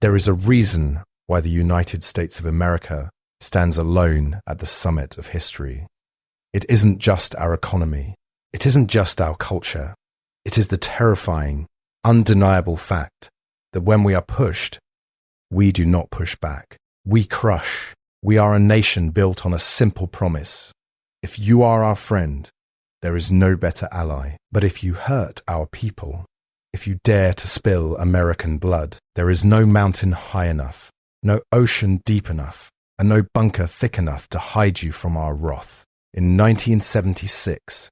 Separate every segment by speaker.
Speaker 1: There is a reason why the United States of America stands alone at the summit of history. It isn't just our economy. It isn't just our culture. It is the terrifying, undeniable fact that when we are pushed, we do not push back. We crush. We are a nation built on a simple promise. If you are our friend, there is no better ally. But if you hurt our people, if you dare to spill American blood, there is no mountain high enough, no ocean deep enough, and no bunker thick enough to hide you from our wrath. In 1976,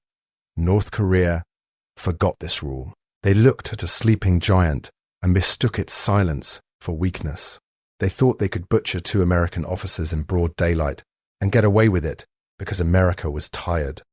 Speaker 1: North Korea forgot this rule. They looked at a sleeping giant and mistook its silence for weakness. They thought they could butcher 2 American officers in broad daylight and get away with it because America was tired.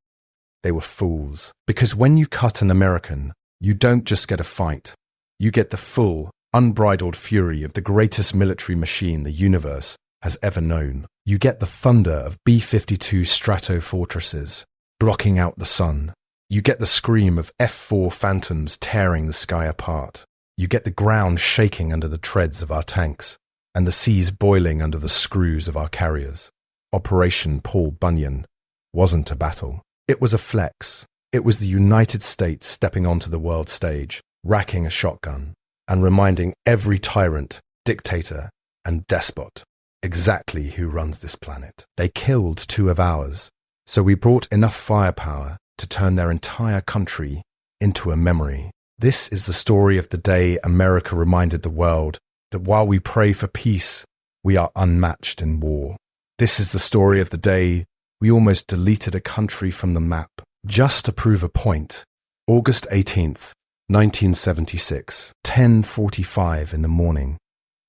Speaker 1: They were fools. Because when you cut an American, you don't just get a fight. You get the full, unbridled fury of the greatest military machine the universe has ever known. You get the thunder of B-52 Stratofortresses blocking out the sun. You get the scream of F-4 Phantoms tearing the sky apart. You get the ground shaking under the treads of our tanks and the seas boiling under the screws of our carriers. Operation Paul Bunyan wasn't a battle. It was a flex. It was the United States stepping onto the world stage, racking a shotgun, and reminding every tyrant, dictator, and despot exactly who runs this planet. They killed 2 of ours, so we brought enough firepower to turn their entire country into a memory. This is the story of the day America reminded the world that while we pray for peace, we are unmatched in war. This is the story of the day we almost deleted a country from the map just to prove a point. August 18th, 1976, 10:45 in the morning.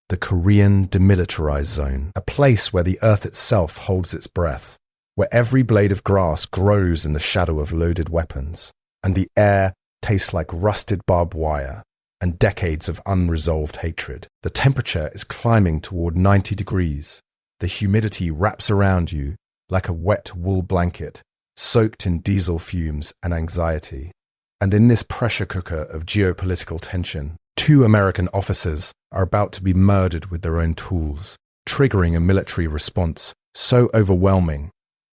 Speaker 1: The Korean Demilitarized Zone, a place where the earth itself holds its breath, where every blade of grass grows in the shadow of loaded weapons, and the air tastes like rusted barbed wire and decades of unresolved hatred. The temperature is climbing toward 90 degrees. The humidity wraps around you like a wet wool blanket, soaked in diesel fumes and anxiety. And in this pressure cooker of geopolitical tension, 2 American officers are about to be murdered with their own tools, triggering a military response so overwhelming,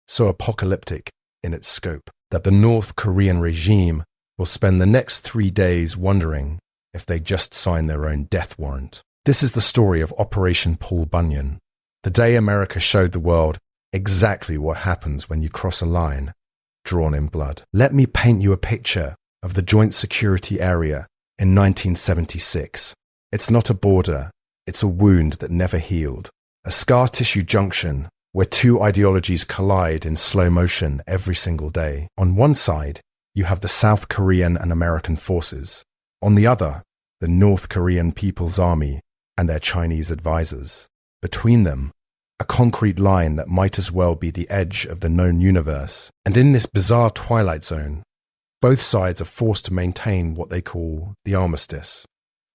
Speaker 1: so apocalyptic in its scope, that the North Korean regime will spend the next 3 days wondering if they just signed their own death warrant. This is the story of Operation Paul Bunyan, the day America showed the world exactly what happens when you cross a line drawn in blood. Let me paint you a picture of the Joint Security Area in 1976. It's not a border, it's a wound that never healed, a scar tissue junction where 2 ideologies collide in slow motion every single day. On one side, you have the South Korean and American forces. On the other, the North Korean People's Army and their Chinese advisors. Between them, a concrete line that might as well be the edge of the known universe. And in this bizarre twilight zone, both sides are forced to maintain what they call the armistice,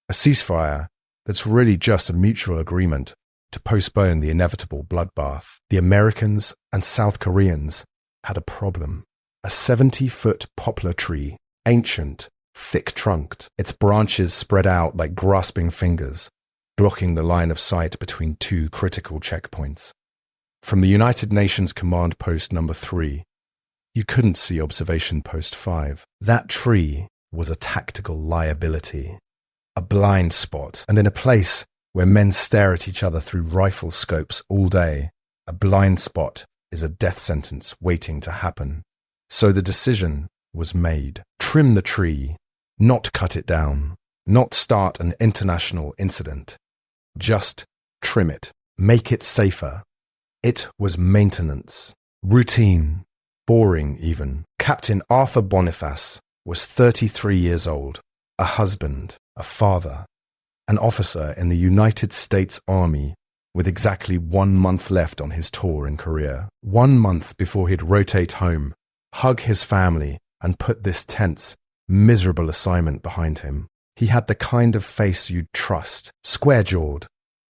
Speaker 1: a ceasefire that's really just a mutual agreement to postpone the inevitable bloodbath. The Americans and South Koreans had a problem. A 70-foot poplar tree, ancient, thick-trunked, its branches spread out like grasping fingers, blocking the line of sight between 2 critical checkpoints. From the United Nations Command Post number 3, you couldn't see Observation Post 5. That tree was a tactical liability, a blind spot, and in a place where men stare at each other through rifle scopes all day, a blind spot is a death sentence waiting to happen. So the decision was made. Trim the tree, not cut it down, not start an international incident. Just trim it, make it safer. It was maintenance, routine, boring even. Captain Arthur Boniface was 33 years old, a husband, a father, an officer in the United States Army with exactly 1 month left on his tour in Korea. 1 month before he'd rotate home, hug his family, and put this tense, miserable assignment behind him. He had the kind of face you'd trust, square-jawed,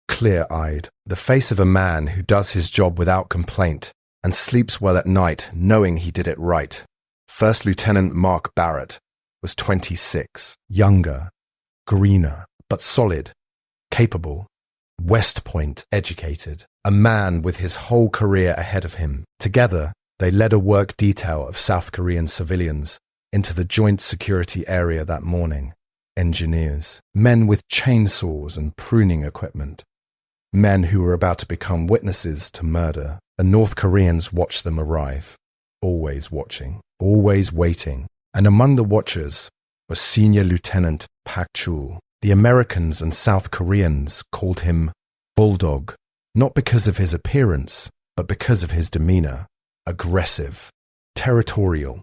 Speaker 1: clear-eyed, the face of a man who does his job without complaint and sleeps well at night knowing he did it right. First Lieutenant Mark Barrett was 26, younger, greener, but solid, capable, West Point educated, a man with his whole career ahead of him. Together, they led a work detail of South Korean civilians into the joint security area that morning. Engineers, men with chainsaws and pruning equipment, men who were about to become witnesses to murder. The North Koreans watched them arrive, always watching, always waiting. And among the watchers was Senior Lieutenant Pak Chul. The Americans and South Koreans called him Bulldog, not because of his appearance, but because of his demeanor. Aggressive, territorial,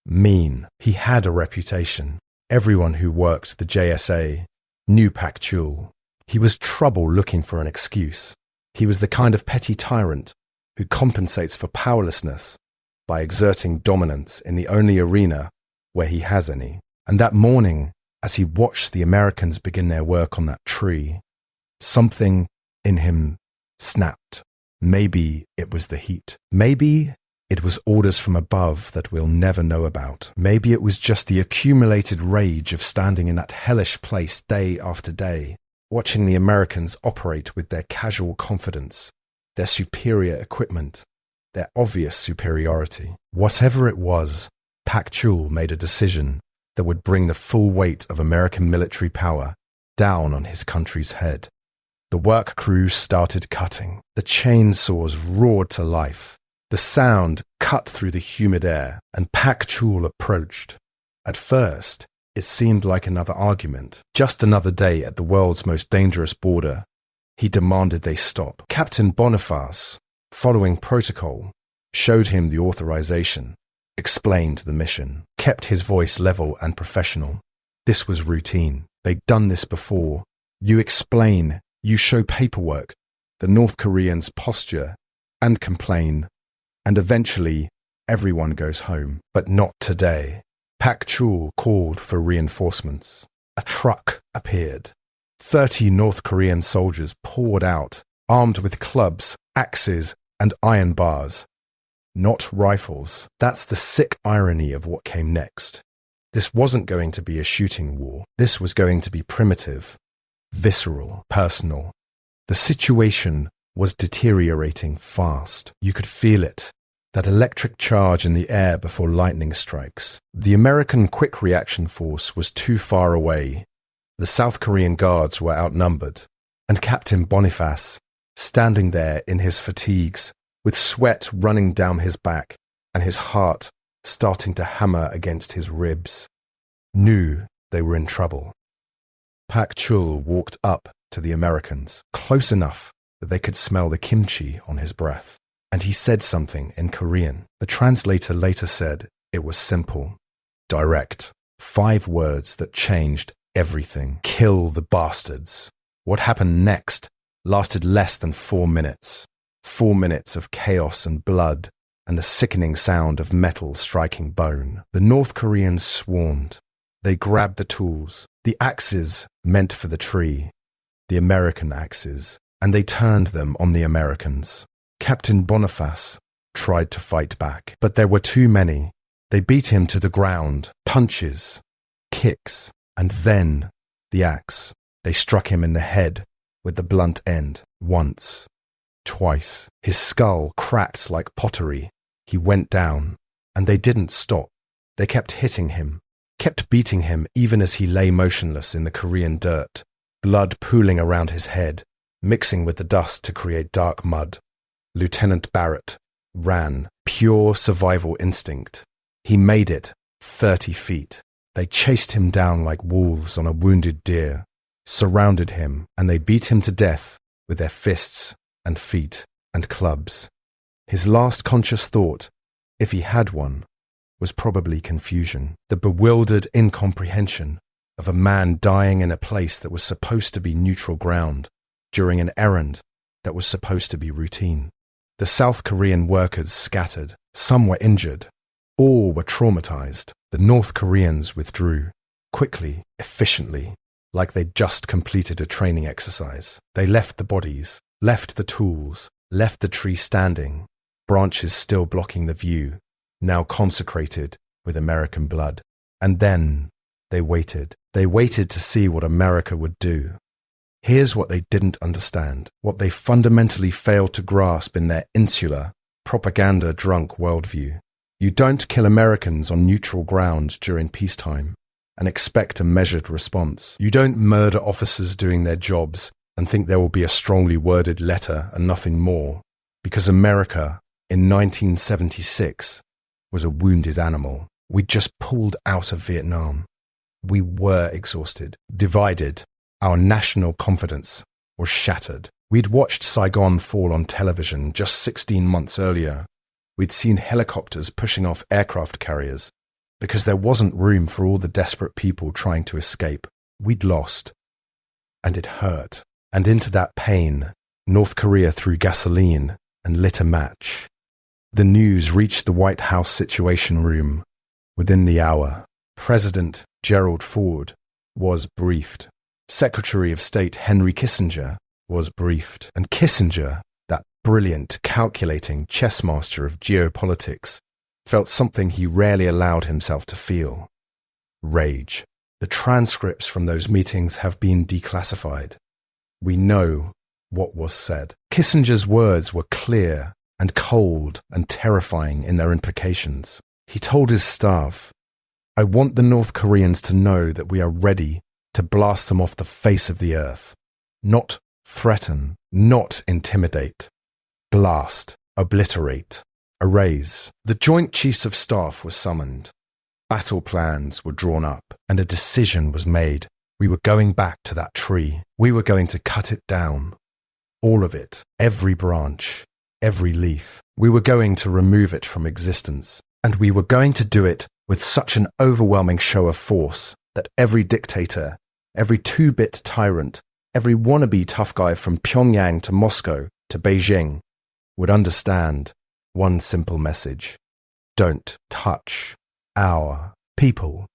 Speaker 1: mean. He had a reputation. Everyone who worked the JSA knew Pak Chul. He was trouble looking for an excuse. He was the kind of petty tyrant who compensates for powerlessness by exerting dominance in the only arena where he has any. And that morning, as he watched the Americans begin their work on that tree, something in him snapped. Maybe it was the heat. Maybe it was orders from above that we'll never know about. Maybe it was just the accumulated rage of standing in that hellish place day after day, watching the Americans operate with their casual confidence, their superior equipment, their obvious superiority. Whatever it was, Pak Chul made a decision that would bring the full weight of American military power down on his country's head. The work crews started cutting. The chainsaws roared to life. The sound cut through the humid air, and Pak Chul approached. At first, it seemed like another argument, just another day at the world's most dangerous border. He demanded they stop. Captain Boniface, following protocol, showed him the authorization, explained the mission, kept his voice level and professional. This was routine. They'd done this before. You explain, you show paperwork, the North Koreans posture and complain, and eventually everyone goes home. But not today. Pak Chul called for reinforcements. A truck appeared. 30 North Korean soldiers poured out, armed with clubs, axes, and iron bars. Not rifles. That's the sick irony of what came next. This wasn't going to be a shooting war. This was going to be primitive, visceral, personal. The situation was deteriorating fast. You could feel it. That electric charge in the air before lightning strikes. The American quick reaction force was too far away. The South Korean guards were outnumbered, and Captain Boniface, standing there in his fatigues, with sweat running down his back and his heart starting to hammer against his ribs, knew they were in trouble. Pak Chul walked up to the Americans, close enough that they could smell the kimchi on his breath. And he said something in Korean. The translator later said it was simple, direct. 5 words that changed everything. Kill the bastards. What happened next lasted less than 4 minutes. 4 minutes of chaos and blood and the sickening sound of metal striking bone. The North Koreans swarmed. They grabbed the tools, the axes meant for the tree, the American axes, and they turned them on the Americans. Captain Boniface tried to fight back, but there were too many. They beat him to the ground, punches, kicks, and then the axe. They struck him in the head with the blunt end, once, twice. His skull cracked like pottery. He went down, and they didn't stop. They kept hitting him, kept beating him even as he lay motionless in the Korean dirt, blood pooling around his head, mixing with the dust to create dark mud. Lieutenant Barrett ran, pure survival instinct. He made it 30 feet. They chased him down like wolves on a wounded deer, surrounded him, and they beat him to death with their fists and feet and clubs. His last conscious thought, if he had one, was probably confusion, the bewildered incomprehension of a man dying in a place that was supposed to be neutral ground during an errand that was supposed to be routine. The South Korean workers scattered. Some were injured. All were traumatized. The North Koreans withdrew, quickly, efficiently, like they'd just completed a training exercise. They left the bodies, left the tools, left the tree standing, branches still blocking the view, now consecrated with American blood. And then they waited. They waited to see what America would do. Here's what they didn't understand, what they fundamentally failed to grasp in their insular, propaganda-drunk worldview. You don't kill Americans on neutral ground during peacetime and expect a measured response. You don't murder officers doing their jobs and think there will be a strongly worded letter and nothing more, because America in 1976 was a wounded animal. We'd just pulled out of Vietnam. We were exhausted, divided. Our national confidence was shattered. We'd watched Saigon fall on television just 16 months earlier. We'd seen helicopters pushing off aircraft carriers because there wasn't room for all the desperate people trying to escape. We'd lost. And it hurt. And into that pain, North Korea threw gasoline and lit a match. The news reached the White House Situation Room. Within the hour, President Gerald Ford was briefed. Secretary of State Henry Kissinger was briefed. And Kissinger, that brilliant, calculating chess master of geopolitics, felt something he rarely allowed himself to feel. Rage. The transcripts from those meetings have been declassified. We know what was said. Kissinger's words were clear and cold and terrifying in their implications. He told his staff, "I want the North Koreans to know that we are ready to blast them off the face of the earth. Not threaten, not intimidate. Blast, obliterate, erase." The Joint Chiefs of Staff were summoned. Battle plans were drawn up, and a decision was made. We were going back to that tree. We were going to cut it down. All of it, every branch, every leaf. We were going to remove it from existence. And we were going to do it with such an overwhelming show of force that every dictator, every two-bit tyrant, every wannabe tough guy from Pyongyang to Moscow to Beijing would understand one simple message: don't touch our people.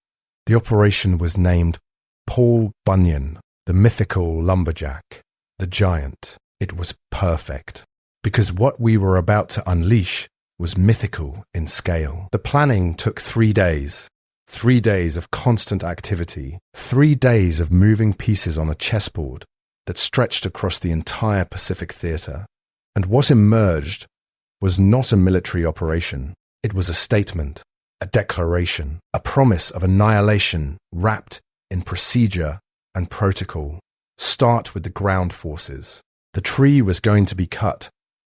Speaker 1: The operation was named Paul Bunyan, the mythical lumberjack, the giant. It was perfect, because what we were about to unleash was mythical in scale. The planning took 3 days. 3 days of constant activity. 3 days of moving pieces on a chessboard that stretched across the entire Pacific Theater. And what emerged was not a military operation. It was a statement, a declaration, a promise of annihilation wrapped in procedure and protocol. Start with the ground forces. The tree was going to be cut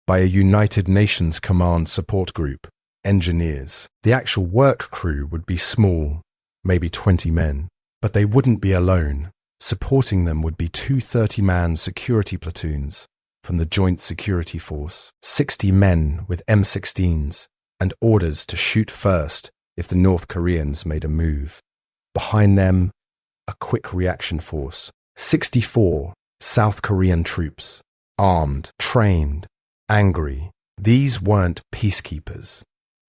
Speaker 1: by a United Nations Command Support Group, engineers. The actual work crew would be small, maybe 20 men, but they wouldn't be alone. Supporting them would be 2 30-man security platoons from the Joint Security Force, 60 men with M16s, and orders to shoot first if the North Koreans made a move. Behind them, a quick reaction force, 64 South Korean troops, armed, trained, angry. These weren't peacekeepers.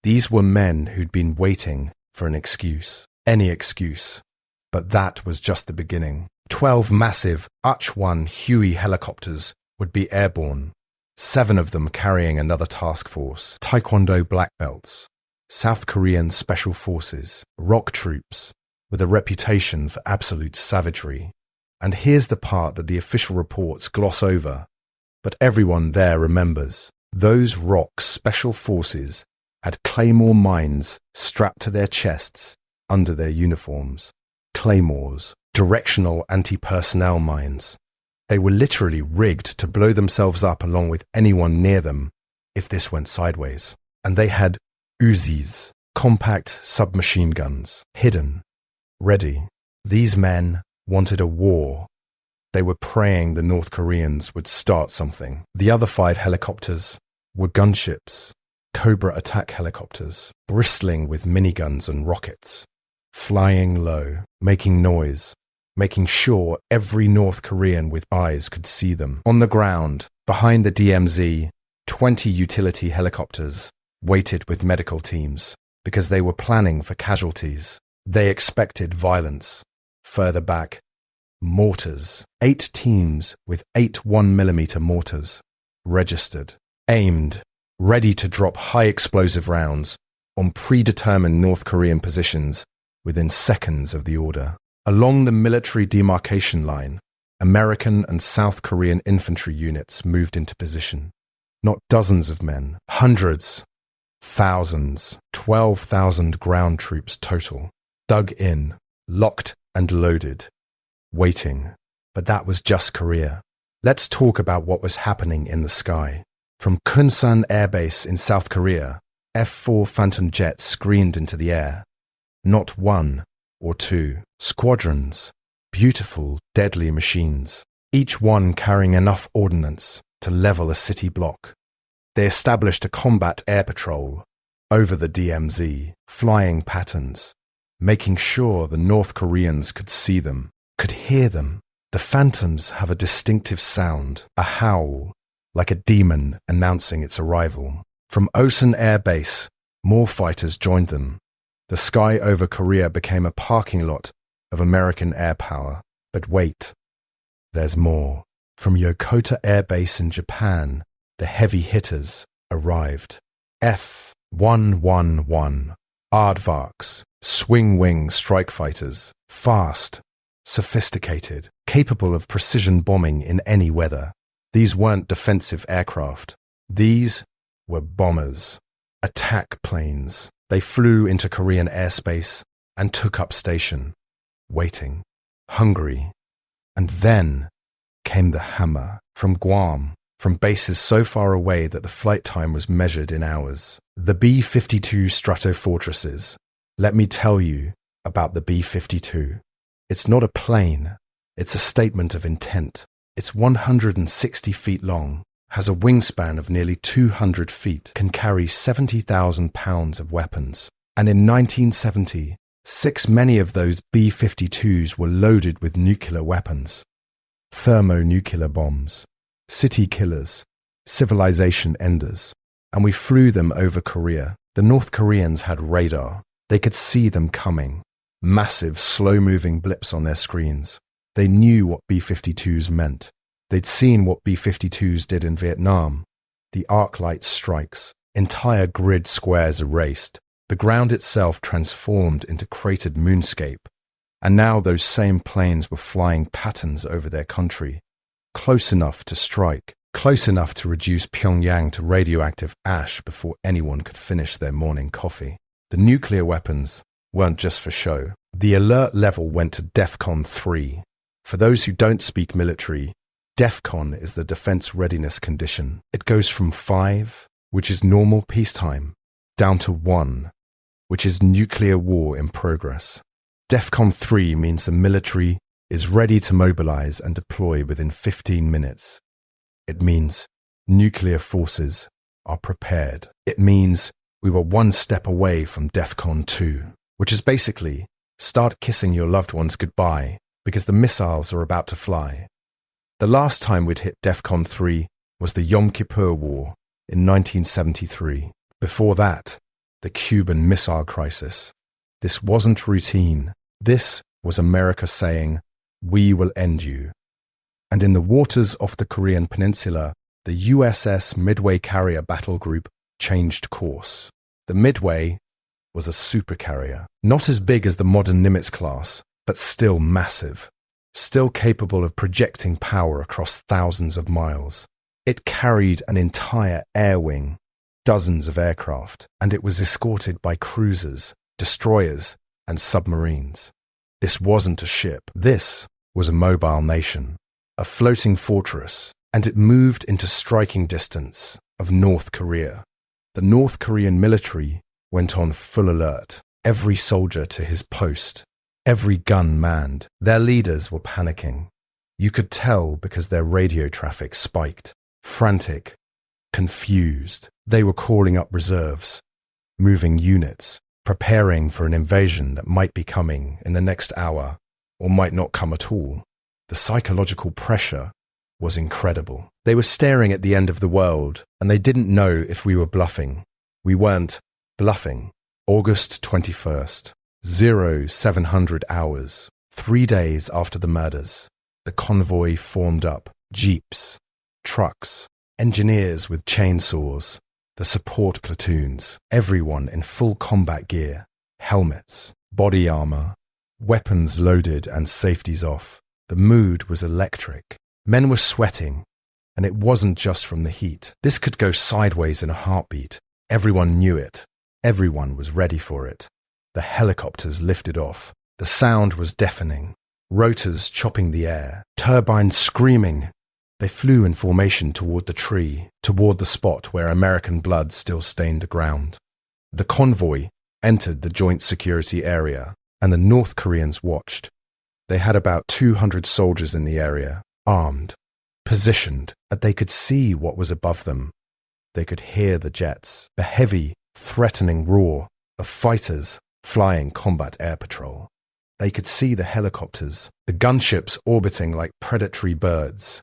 Speaker 1: These were men who'd been waiting for an excuse, any excuse. But that was just the beginning. 12 massive UH-1 Huey helicopters would be airborne, 7 of them carrying another task force, Taekwondo black belts, South Korean special forces, rock troops, with a reputation for absolute savagery. And here's the part that the official reports gloss over, but everyone there remembers. Those ROK special forces had claymore mines strapped to their chests under their uniforms. Claymores, directional anti-personnel mines. They were literally rigged to blow themselves up along with anyone near them if this went sideways. And they had Uzis, compact submachine guns, hidden, ready. These men wanted a war. They were praying the North Koreans would start something. The other 5 helicopters were gunships, Cobra attack helicopters, bristling with miniguns and rockets, flying low, making noise, making sure every North Korean with eyes could see them. On the ground, behind the DMZ, 20 utility helicopters waited with medical teams because they were planning for casualties. They expected violence. Further back, mortars. 8 teams with 8 1mm mortars, registered, aimed, ready to drop high explosive rounds on predetermined North Korean positions within seconds of the order. Along the military demarcation line, American and South Korean infantry units moved into position. Not dozens of men, hundreds, thousands, 12,000 ground troops total, dug in, locked and loaded, waiting. But that was just Korea. Let's talk about what was happening in the sky. From Kunsan Air Base in South Korea, F-4 Phantom jets screened into the air. Not one or two, squadrons, beautiful, deadly machines, each one carrying enough ordnance to level a city block. They established a combat air patrol over the DMZ, flying patterns, making sure the North Koreans could see them, could hear them. The Phantoms have a distinctive sound, a howl, like a demon announcing its arrival. From Osan Air Base, more fighters joined them. The sky over Korea became a parking lot of American air power. But wait, there's more. From Yokota Air Base in Japan, the heavy hitters arrived. F-111, Aardvarks, swing-wing strike fighters, fast, sophisticated, capable of precision bombing in any weather. These weren't defensive aircraft. These were bombers, attack planes. They flew into Korean airspace and took up station, waiting, hungry. And then came the hammer from Guam, from bases so far away that the flight time was measured in hours. The B-52 Stratofortresses. Let me tell you about the B-52. It's not a plane. It's a statement of intent. It's 160 feet long, has a wingspan of nearly 200 feet, can carry 70,000 pounds of weapons. And in 1970, many of those B-52s were loaded with nuclear weapons. Thermonuclear bombs, city killers, civilization enders. And we flew them over Korea. The North Koreans had radar. They could see them coming. Massive, slow-moving blips on their screens. They knew what B-52s meant. They'd seen what B-52s did in Vietnam. The arc light strikes, entire grid squares erased, the ground itself transformed into cratered moonscape. And now those same planes were flying patterns over their country, close enough to strike, close enough to reduce Pyongyang to radioactive ash before anyone could finish their morning coffee. The nuclear weapons weren't just for show. The alert level went to DEFCON 3. For those who don't speak military, DEFCON is the defense readiness condition. It goes from 5, which is normal peacetime, down to 1, which is nuclear war in progress. DEFCON 3 means the military is ready to mobilize and deploy within 15 minutes. It means nuclear forces are prepared. It means we were one step away from DEFCON 2, which is basically start kissing your loved ones goodbye because the missiles are about to fly. The last time we'd hit DEFCON 3 was the Yom Kippur War in 1973. Before that, the Cuban Missile Crisis. This wasn't routine. This was America saying, "We will end you." And in the waters off the Korean peninsula, the USS Midway Carrier Battle Group changed course. The Midway was a supercarrier, not as big as the modern Nimitz class, but still massive, still capable of projecting power across thousands of miles. It carried an entire air wing, dozens of aircraft, and it was escorted by cruisers, destroyers, and submarines. This wasn't a ship. This was a mobile nation, a floating fortress, and it moved into striking distance of North Korea. The North Korean military went on full alert, every soldier to his post, every gun manned. Their leaders were panicking. You could tell because their radio traffic spiked. Frantic, confused. They were calling up reserves, moving units, preparing for an invasion that might be coming in the next hour or might not come at all. The psychological pressure was incredible. They were staring at the end of the world, and they didn't know if we were bluffing. We weren't bluffing. August 21st, 0700 hours, 3 days after the murders. The convoy formed up. Jeeps, trucks, engineers with chainsaws, the support platoons, everyone in full combat gear, helmets, body armor, weapons loaded and safeties off. The mood was electric. Men were sweating, and it wasn't just from the heat. This could go sideways in a heartbeat. Everyone knew it. Everyone was ready for it. The helicopters lifted off. The sound was deafening. Rotors chopping the air. Turbines screaming. They flew in formation toward the tree, toward the spot where American blood still stained the ground. The convoy entered the joint security area, and the North Koreans watched. They had about 200 soldiers in the area, armed, positioned, that they could see what was above them. They could hear the jets, the heavy, threatening roar of fighters flying combat air patrol. They could see the helicopters, the gunships orbiting like predatory birds.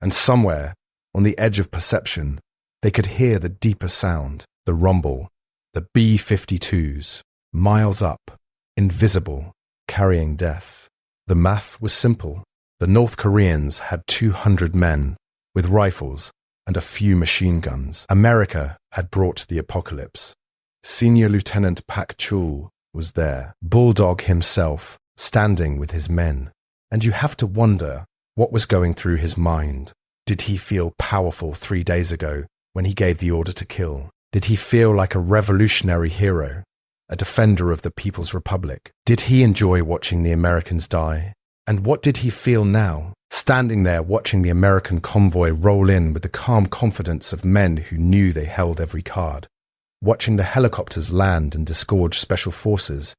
Speaker 1: And somewhere, on the edge of perception, they could hear the deeper sound, the rumble, the B-52s, miles up, invisible, carrying death. The math was simple. The North Koreans had 200 men, with rifles and a few machine guns. America had brought the apocalypse. Senior Lieutenant Pak Chul was there, Bulldog himself, standing with his men. And you have to wonder what was going through his mind. Did he feel powerful 3 days ago when he gave the order to kill? Did he feel like a revolutionary hero, a defender of the People's Republic? Did he enjoy watching the Americans die? And what did he feel now, standing there watching the American convoy roll in with the calm confidence of men who knew they held every card, watching the helicopters land and disgorge special forces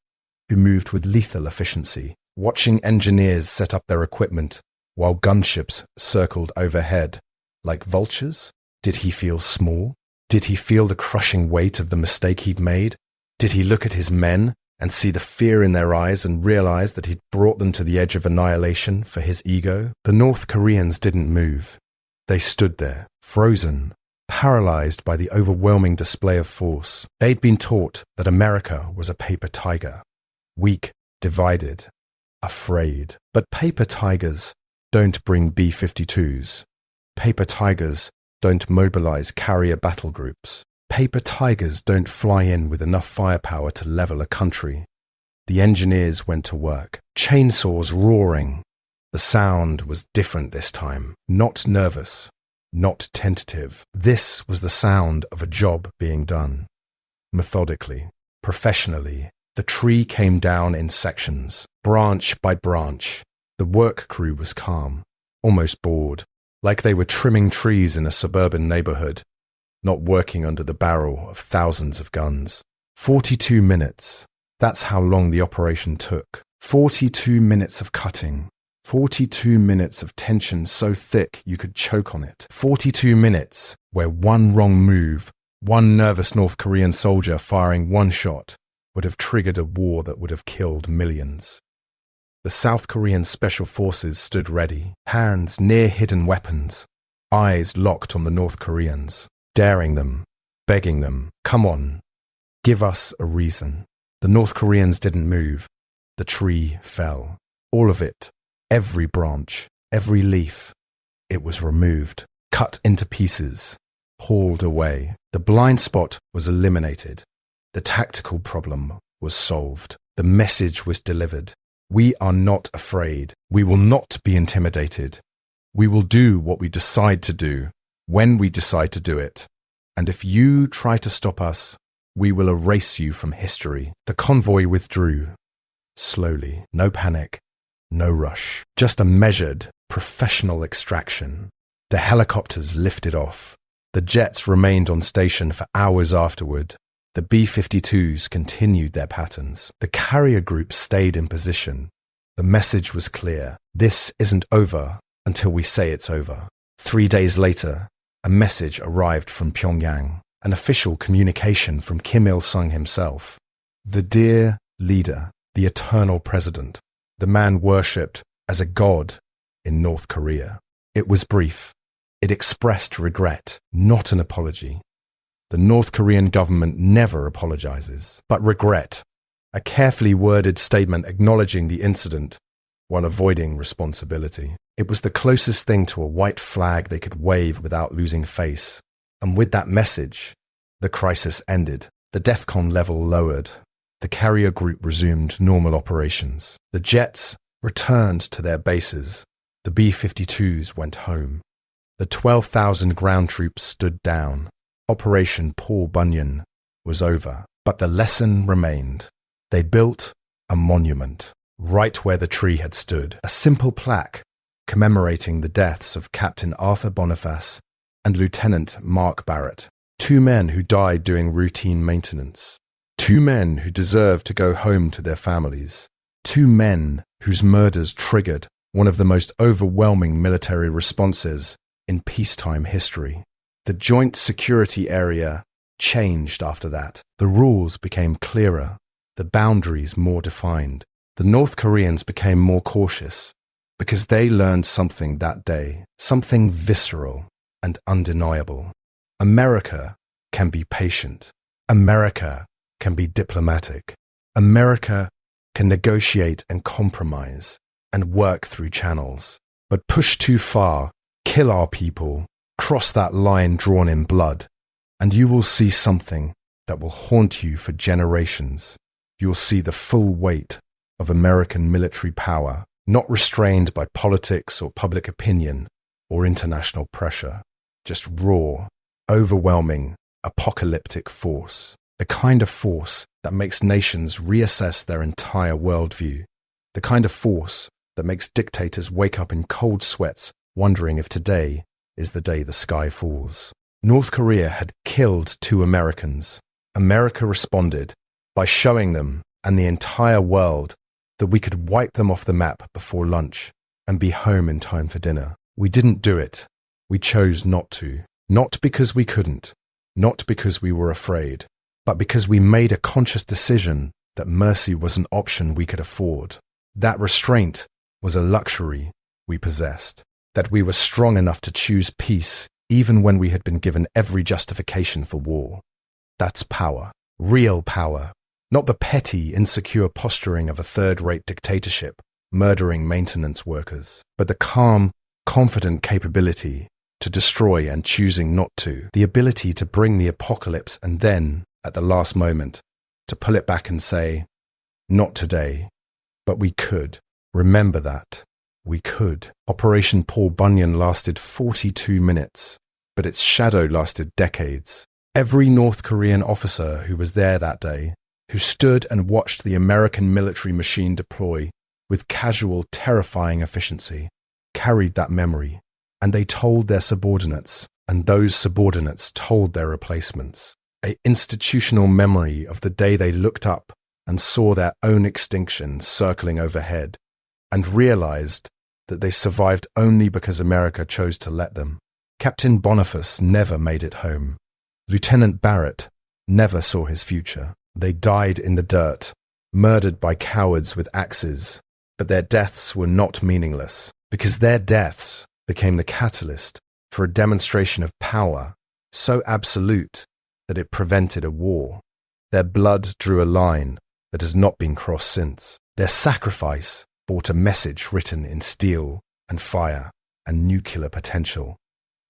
Speaker 1: who moved with lethal efficiency, watching engineers set up their equipment while gunships circled overhead like vultures? Did he feel small? Did he feel the crushing weight of the mistake he'd made? Did he look at his men and see the fear in their eyes and realize that he'd brought them to the edge of annihilation for his ego? The North Koreans didn't move. They stood there, frozen, paralyzed by the overwhelming display of force. They'd been taught that America was a paper tiger, weak, divided, afraid. But paper tigers don't bring B-52s. Paper tigers don't mobilize carrier battle groups. Paper tigers don't fly in with enough firepower to level a country. The engineers went to work, chainsaws roaring. The sound was different this time, not nervous, not tentative. This was the sound of a job being done. Methodically, professionally, the tree came down in sections, branch by branch. The work crew was calm, almost bored, like they were trimming trees in a suburban neighborhood, not working under the barrel of thousands of guns. 42 minutes. That's how long the operation took. 42 minutes of cutting. 42 minutes of tension so thick you could choke on it. 42 minutes where one wrong move, one nervous North Korean soldier firing one shot would have triggered a war that would have killed millions. The South Korean Special Forces stood ready, hands near hidden weapons, eyes locked on the North Koreans, daring them, begging them, come on, give us a reason. The North Koreans didn't move. The tree fell. All of it, every branch, every leaf. It was removed, cut into pieces, hauled away. The blind spot was eliminated. The tactical problem was solved. The message was delivered. We are not afraid. We will not be intimidated. We will do what we decide to do, when we decide to do it. And if you try to stop us, we will erase you from history. The convoy withdrew. Slowly. No panic. No rush. Just a measured, professional extraction. The helicopters lifted off. The jets remained on station for hours afterward. The B-52s continued their patterns. The carrier group stayed in position. The message was clear. This isn't over until we say it's over. 3 days later, a message arrived from Pyongyang, an official communication from Kim Il-sung himself. The dear leader, the eternal president, the man worshipped as a god in North Korea. It was brief. It expressed regret, not an apology. The North Korean government never apologizes, but regret, a carefully worded statement acknowledging the incident while avoiding responsibility. It was the closest thing to a white flag they could wave without losing face. And with that message, the crisis ended. The DEFCON level lowered. The carrier group resumed normal operations. The jets returned to their bases. The B-52s went home. The 12,000 ground troops stood down. Operation Paul Bunyan was over, but the lesson remained. They built a monument right where the tree had stood, a simple plaque commemorating the deaths of Captain Arthur Boniface and Lieutenant Mark Barrett, two men who died doing routine maintenance, two men who deserved to go home to their families, two men whose murders triggered one of the most overwhelming military responses in peacetime history. The Joint Security Area changed after that. The rules became clearer, the boundaries more defined. The North Koreans became more cautious because they learned something that day, something visceral and undeniable. America can be patient. America can be diplomatic. America can negotiate and compromise and work through channels. But push too far, kill our people, cross that line drawn in blood, and you will see something that will haunt you for generations. You'll see the full weight of American military power, not restrained by politics or public opinion or international pressure, just raw, overwhelming, apocalyptic force, the kind of force that makes nations reassess their entire worldview, the kind of force that makes dictators wake up in cold sweats wondering if today is the day the sky falls. North Korea had killed two Americans. America responded by showing them and the entire world that we could wipe them off the map before lunch and be home in time for dinner. We didn't do it. We chose not to. Not because we couldn't, not because we were afraid, but because we made a conscious decision that mercy was an option we could afford. That restraint was a luxury we possessed, that we were strong enough to choose peace even when we had been given every justification for war. That's power, real power, not the petty, insecure posturing of a third-rate dictatorship murdering maintenance workers, but the calm, confident capability to destroy and choosing not to, the ability to bring the apocalypse and then, at the last moment, to pull it back and say, not today, but we could. Remember that. We could. Operation Paul Bunyan lasted 42 minutes, but its shadow lasted decades. Every North Korean officer who was there that day, who stood and watched the American military machine deploy with casual, terrifying efficiency, carried that memory, and they told their subordinates, and those subordinates told their replacements, an institutional memory of the day they looked up and saw their own extinction circling overhead, and realized that they survived only because America chose to let them. Captain Boniface never made it home. Lieutenant Barrett never saw his future. They died in the dirt, murdered by cowards with axes, but their deaths were not meaningless, because their deaths became the catalyst for a demonstration of power so absolute that it prevented a war. Their blood drew a line that has not been crossed since. Their sacrifice brought a message written in steel and fire and nuclear potential.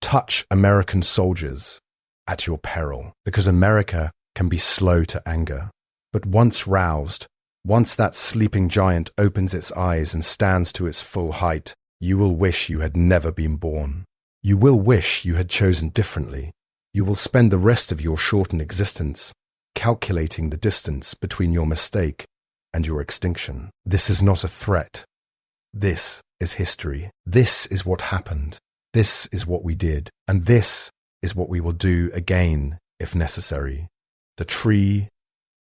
Speaker 1: Touch American soldiers at your peril, because America can be slow to anger. But once roused, once that sleeping giant opens its eyes and stands to its full height, you will wish you had never been born. You will wish you had chosen differently. You will spend the rest of your shortened existence calculating the distance between your mistake and your extinction. This is not a threat. This is history. This is what happened. This is what we did. And this is what we will do again if necessary. The tree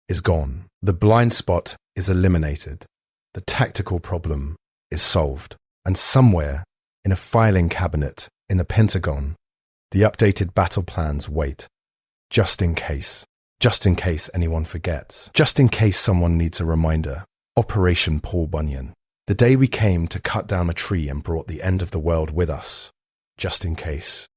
Speaker 1: is gone. The blind spot is eliminated. The tactical problem is solved. And somewhere in a filing cabinet in the Pentagon, the updated battle plans wait, just in case anyone forgets, just in case someone needs a reminder. Operation Paul Bunyan, the day we came to cut down a tree and brought the end of the world with us, just in case.